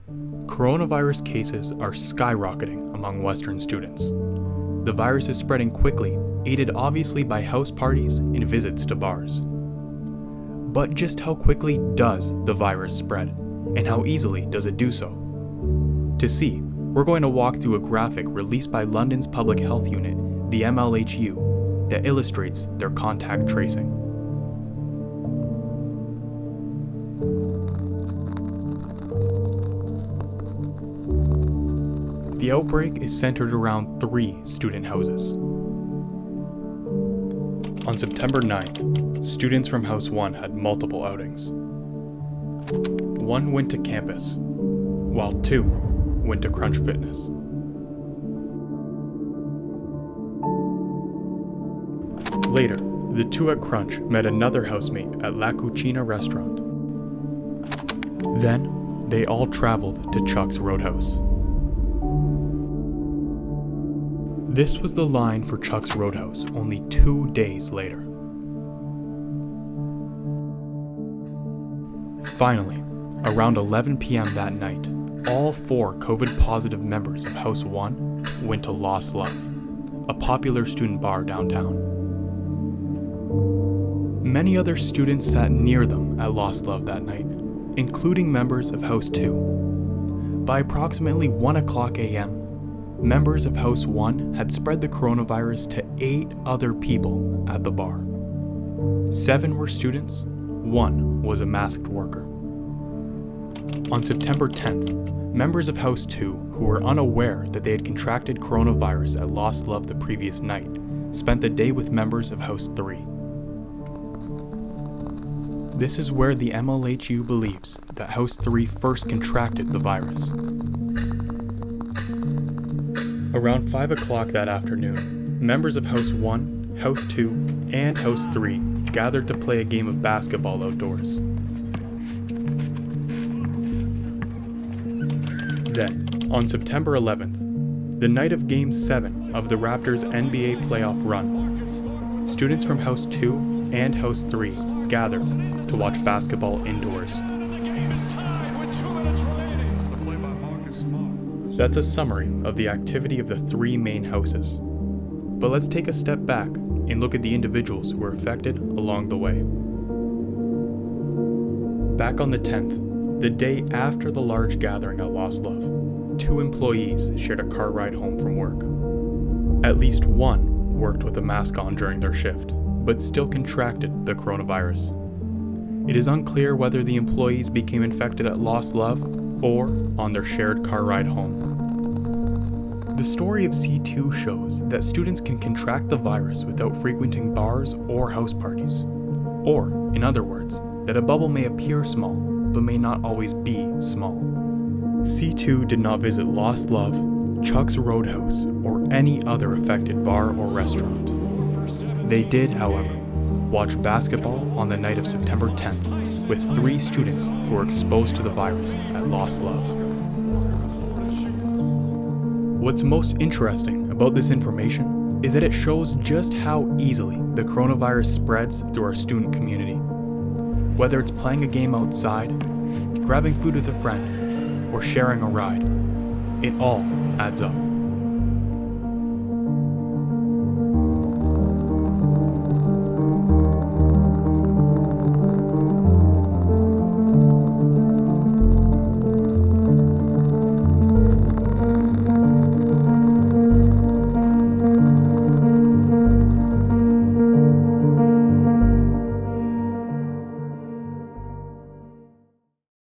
Coronavirus cases are skyrocketing among Western students. The virus is spreading quickly, aided obviously by house parties and visits to bars. But just how quickly does the virus spread, and how easily does it do so? To see, we're going to walk through a graphic released by London's Public Health Unit, the MLHU, that illustrates their contact tracing. The outbreak is centered around 3 student houses. On September 9th, students from House 1 had multiple outings. 1 went to campus, while 2 went to Crunch Fitness. Later, the 2 at Crunch met another housemate at La Cucina restaurant. Then, they all traveled to Chuck's Roadhouse. This was the line for Chuck's Roadhouse only 2 days later. Finally, around 11 p.m. that night, all 4 COVID-positive members of House 1 went to Lost Love, a popular student bar downtown. Many other students sat near them at Lost Love that night, including members of House 2. By approximately 1 o'clock a.m., members of House 1 had spread the coronavirus to 8 other people at the bar. 7 were students, 1 was a masked worker. On September 10th, members of House 2 who were unaware that they had contracted coronavirus at Lost Love the previous night spent the day with members of House 3. This is where the MLHU believes that House 3 first contracted the virus. Around 5 o'clock that afternoon, members of House 1, House 2, and House 3 gathered to play a game of basketball outdoors. Then, on September 11th, the night of Game 7 of the Raptors' NBA playoff run, students from House 2 and House 3 gathered to watch basketball indoors. That's a summary of the activity of the 3 main houses. But let's take a step back and look at the individuals who were affected along the way. Back on the 10th, the day after the large gathering at Lost Love, 2 employees shared a car ride home from work. At least 1 worked with a mask on during their shift, but still contracted the coronavirus. It is unclear whether the employees became infected at Lost Love or on their shared car ride home. The story of C2 shows that students can contract the virus without frequenting bars or house parties. Or, in other words, that a bubble may appear small, but may not always be small. C2 did not visit Lost Love, Chuck's Roadhouse, or any other affected bar or restaurant. They did, however, watch basketball on the night of September 10th with 3 students who were exposed to the virus at Lost Love. What's most interesting about this information is that it shows just how easily the coronavirus spreads through our student community. Whether it's playing a game outside, grabbing food with a friend, or sharing a ride, it all adds up.